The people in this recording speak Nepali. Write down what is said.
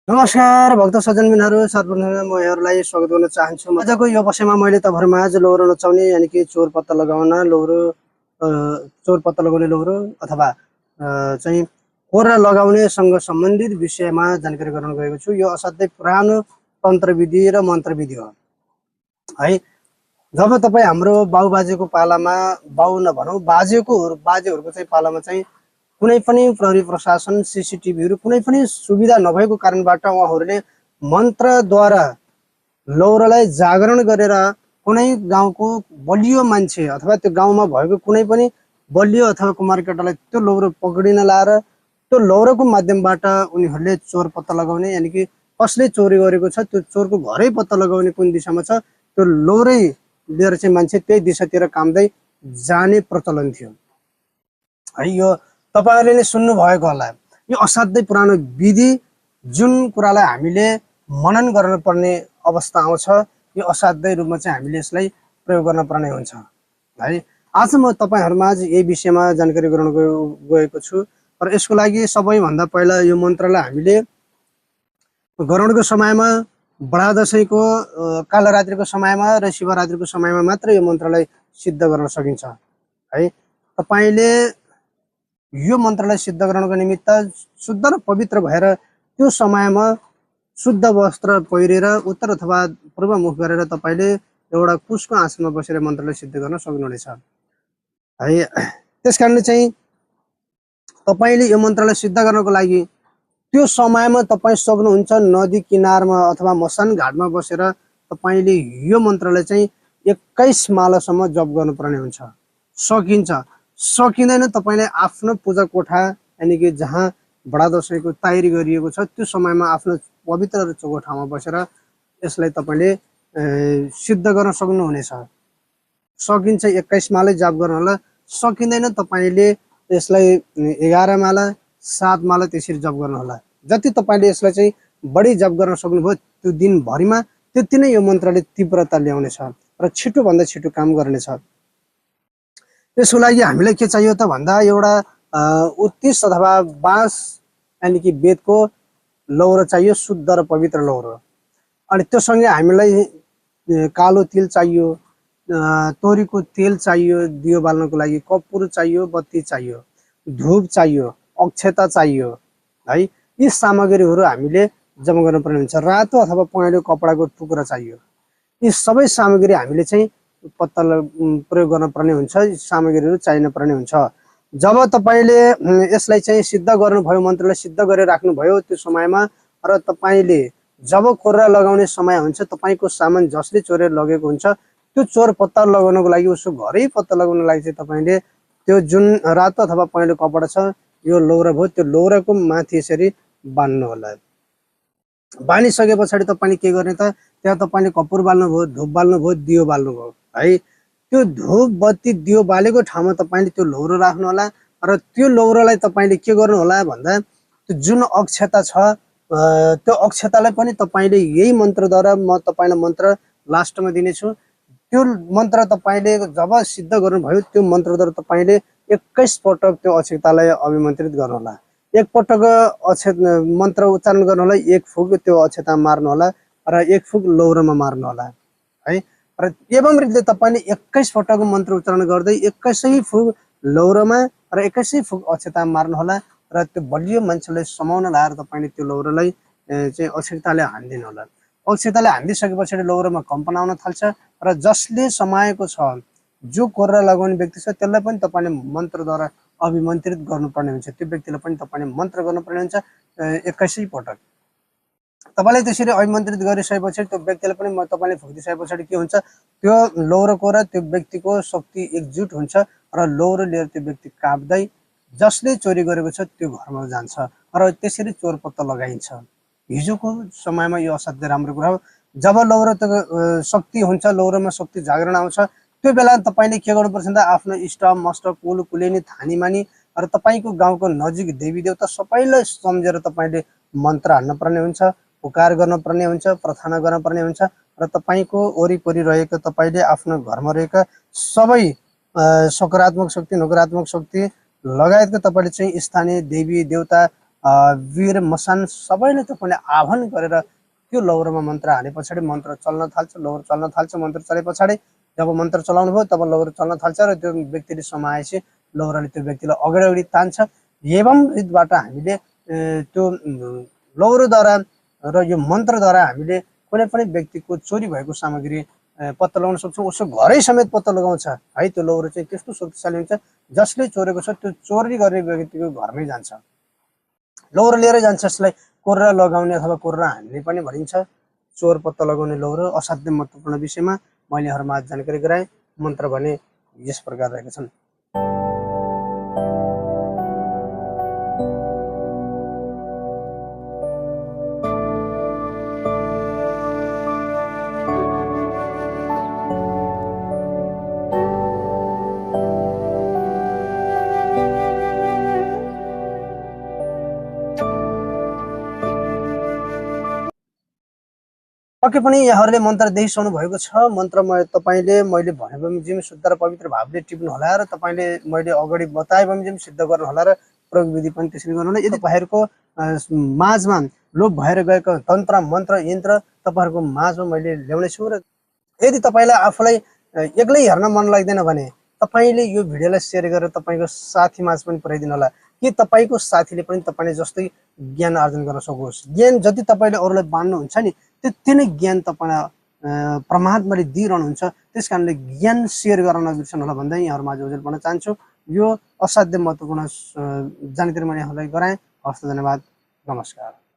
नमस्कार भक्त सज्जनबिनहरू, सर्वप्रथम म यहाँहरूलाई स्वागत गर्न चाहन्छु। आजको यो बसाइमा मैले तपाईँहरूमाझ लोहोरो नचाउने यानि कि चोर पत्ता लगाउन चोर पत्ता लगाउने लोहोरो अथवा चाहिँ कोर्रा लगाउनेसँग सम्बन्धित विषयमा जानकारी गराउन गएको छु। यो असाध्यै पुरानो तन्त्रविधि र मन्त्रविधि हो है। जब तपाईँ हाम्रो बाउबाजेको पालामा, बाउ नभनौँ बाजेहरूको चाहिँ पालामा चाहिँ कुनै पनि प्रहरी प्रशासन सीसीटीभीहरू कुनै पनि सुविधा नभएको कारणबाट उहाँहरूले मन्त्रद्वारा लौरालाई जागरण गरेर कुनै गाउँको बलियो मान्छे अथवा त्यो गाउँमा भएको कुनै पनि बलियो अथवा कुमार केटालाई त्यो लौरो पक्रिन लाएर त्यो लौरोको माध्यमबाट उनीहरूले चोर पत्ता लगाउने यानि कि कसले चोरी गरेको छ त्यो चोरको घरै पत्ता लगाउने कुन दिशामा छ त्यो लौरै लिएर चाहिँ मान्छे त्यही दिशातिर कामदै जाने प्रचलन थियो है। यो तपाईहरुले नै सुन्नु भएको होला। यो असाध्यै पुरानो विधि जुन कुरालाई हामीले मनन गर्न पर्ने अवस्था आउँछ, यो असाध्यै रूपमा चाहिँ हामीले यसलाई प्रयोग गर्न पर्ने हुन्छ है। आज म तपाईहरुमा यही विषयमा जानकारी गराउन गएको छु र यसको लागि सबैभन्दा पहिला यो मन्त्रलाई हामीले ग्रहणको समयमा, बडा दशैंको कालरात्रिको समयमा र शिवरात्रिको समयमा मात्र यो मन्त्रलाई सिद्ध गर्न सकिन्छ है। तपाईले यो मन्त्रलाई सिद्ध गराउनको निमित्त शुद्ध र पवित्र भएर त्यो समयमा शुद्ध वस्त्र पहिरेर उत्तर अथवा पूर्वमुख गरेर तपाईले एउटा कुशको आसनमा बसेर मन्त्रलाई सिद्ध गर्न सक्नुहुनेछ है। त्यसकारणले चाहिँ तपाईले यो मन्त्रलाई सिद्ध गर्नको लागि त्यो समयमा तपाई सक्नुहुन्छ नदी किनारमा अथवा मसान घाटमा बसेर तपाईले यो मन्त्रलाई चाहिँ 21 मालासम्म जप गर्नुपर्ने हुन्छ। सकिन्छ, सकिँदैन तपाईले आफ्नो पूजा कोठा यानी कि जहाँ बडा दशैंको तयारी गरिएको छ त्यो समयमा आफ्नो पवित्र र चोखो ठाउँमा बसेर यसलाई तपाईले सिद्ध गर्न सक्नुहुनेछ। सकिन्छ 21 माला जप गर्न होला, सकिँदैन तपाईले यसलाई 11 माला 7 माला त्यसरी जप गर्न होला। जति तपाईले यसलाई चाहिँ बढी जप गर्न सक्नुभयो त्यो दिनभरिमा त्यति नै यो मन्त्रले तीव्रता ल्याउनेछ र छिटो भन्दा छिटो काम गर्नेछ। त्यसको लागि हामीलाई के चाहियो त भन्दा एउटा उत्तिस अथवा बाँस यानी कि बेतको लौरो चाहियो, शुद्ध र पवित्र लौरो। अनि त्योसँगै हामीलाई कालो तिल चाहियो, तोरीको तेल चाहियो दियो बाल्नको लागि, कपुर चाहियो, बत्ती चाहियो, धूप चाहियो, अक्षता चाहियो है। यी सामग्रीहरू हामीले जम्मा गर्नुपर्ने हुन्छ। रातो अथवा पहेँलो कपडाको टुक्रा चाहियो। यी सबै सामग्री हामीले चाहिँ पत्ता प्रयोग गर्न पर्ने हुन्छ, सामग्रीहरू चाहिन पर्ने हुन्छ। जब तपाईले यसलाई चाहिँ सिद्ध गर्नुभयो, मन्त्रलाई सिद्ध गरेर राख्नुभयो त्यो समयमा र तपाईले जब कोर्रा लगाउने समय हुन्छ तपाईको सामान जसले चोरेर लगेको हुन्छ त्यो चोर पत्ता लगाउनको लागि उसको घरै पत्ता लगाउनको लागि चाहिँ तपाईले त्यो जुन रातो अथवा पहेँलो कपडा छ यो लौरा भयो त्यो लौराको माथि यसरी बान्नु होला। बानिसके पछाडि तपाईले के गर्ने त त्यहाँ तपाईले कपुर बाल्नुभयो, धूप बाल्नुभयो, दियो बाल्नुभयो है। त्यो धूप बत्ती दियो बालेको ठाउँमा तपाईले त्यो लौरो राख्नु होला र त्यो लौरोलाई तपाईले के गर्नु होला भन्दा त्यो जुन अक्षता छ त्यो अक्षतालाई पनि तपाईले यही मन्त्रद्वारा म तपाईलाई मन्त्र लास्टमा दिनेछु। त्यो मन्त्र तपाईले जब सिद्ध गर्नुभयो त्यो मन्त्रद्वारा तपाईले 21 पटक त्यो अक्षतालाई अभिमन्त्रित गर्नु होला। एक पटक मन्त्र उच्चारण गर्नु होला, एक फुक त्यो अक्षता मार्नु होला र एक फुक लौरोमा मार्नु होला है। र एवं रीतिले तपाईले 21 पटक मन्त्र उच्चारण गर्दै 21 फुक लौरोमा र 21 फुक अक्षता मार्नु होला र त्यो बलियो मान्छेलाई समाउन लाएर तपाईले त्यो लौरोलाई चाहिँ अक्षताले हान्दिनु होला। अक्षताले हान्दिसकेपछि लौरोमा कम्पन आउन थाल्छ र जसले समाएको छ जो कोर्रा लगाउने व्यक्ति छ त्यसलाई पनि तपाईले मन्त्रद्वारा अभिमन्त्रित गर्नुपर्ने हुन्छ। त्यो व्यक्तिलाई पनि तपाईले मन्त्र गर्नुपर्ने हुन्छ 21 पटक। तपाईले त्यसरी अभिमन्त्रित गरिसकेपछि त्यो व्यक्तिलाई पनि तपाईले फुक्दिसकेपछि के हुन्छ त्यो लौरोको र त्यो व्यक्तिको शक्ति एकजुट हुन्छ र लौरो लिएर त्यो व्यक्ति काप्दै जसले चोरी गरेको छ त्यो घरमा जान्छ र त्यसरी चोर पत्ता लगाइन्छ। हिजोको समयमा यो असाध्यै राम्रो कुरा हो। जब लौरो शक्ति हुन्छ, लौरोमा शक्ति जागरण आउँछ त्यो बेला तपाईले के गर्नुपर्छ भन्दा आफ्नो इष्ट मष्ट कुल कुलेनी थानीमानी र तपाईको गाउँको नजिक देवी देवता सबैलाई सम्झेर तपाईले मन्त्र हान्न पर्ने हुन्छ, पुकार गर्न पर्ने हुन्छ, प्रार्थना गर्न पर्ने हुन्छ र तपाईको वरिपरि रहेको तपाईले आफ्नो घरमा रहेका सबै सकारात्मक शक्ति, नकारात्मक शक्ति लगायतको तपाईले चाहिँ स्थानीय देवी देवता वीर मसान सबैले तपाईँले आह्वान गरेर त्यो लौरोमा मन्त्र हाले पछाडि मन्त्र चल्न थाल्छ, लौरो चल्न थाल्छ। मन्त्र चले पछाडि जब मन्त्र चलाउनु भयो तब लौरो चल्न थाल्छ र त्यो व्यक्तिले समाएपछि लौरोले त्यो व्यक्तिलाई अगाडि अगाडि तान्छ। एवं रीतबाट हामीले त्यो लौरोद्वारा र यो मन्त्रद्वारा हामीले कुनै पनि व्यक्तिको चोरी भएको सामग्री पत्ता लगाउन सक्छौँ। उसको घरै समेत पत्ता लगाउँछ है। त्यो लौरो चाहिँ त्यस्तो शक्तिशाली हुन्छ जसले चोरेको छ त्यो चोरी गर्ने व्यक्तिको घरमै जान्छ, लौरो लिएर जान्छ। यसलाई कोर्रा लगाउने अथवा कोर्रा हान्ने पनि भनिन्छ। चोर पत्ता लगाउने लौरो असाध्यै महत्त्वपूर्ण विषयमा मैले यहाँहरूमा जानकारी गराएँ। मन्त्र भने यस प्रकार रहेका छन्। पक्कै पनि यहाँहरूले मन्त्र देखिसक्नु भएको छ। मन्त्रमा तपाईँले मैले भने बमोजिम शुद्ध र पवित्र भावले टिप्नु होला र तपाईँले मैले अगाडि बताए बमोजिम सिद्ध गर्नु होला र प्रयोग विधि पनि त्यसरी गर्नु होला। यदि तपाईँहरूको माझमा लोप भएर गएको तन्त्र मन्त्र यन्त्र तपाईँहरूको माझमा मैले ल्याउने छु। र यदि तपाईँलाई आफूलाई एक्लै हेर्न मन लाग्दैन भने तपाईँले यो भिडियोलाई सेयर गरेर तपाईँको साथी माझ पनि पुर्याइदिनु होला कि तपाईँको साथीले पनि तपाईँले जस्तै ज्ञान आर्जन गर्न सकोस्। ज्ञान जति तपाईँले अरूलाई बाँड्नुहुन्छ नि त्यति नै ज्ञान तपाईँलाई परमात्माले दिइरहनुहुन्छ। त्यस कारणले ज्ञान सेयर गर्न नबिर्सनु होला भन्दै यहाँहरूमा आज उजेल भन्न चाहन्छु। यो असाध्यै महत्त्वपूर्ण जानकारी मैले यहाँलाई गराएँ। हवस् त, धन्यवाद, नमस्कार।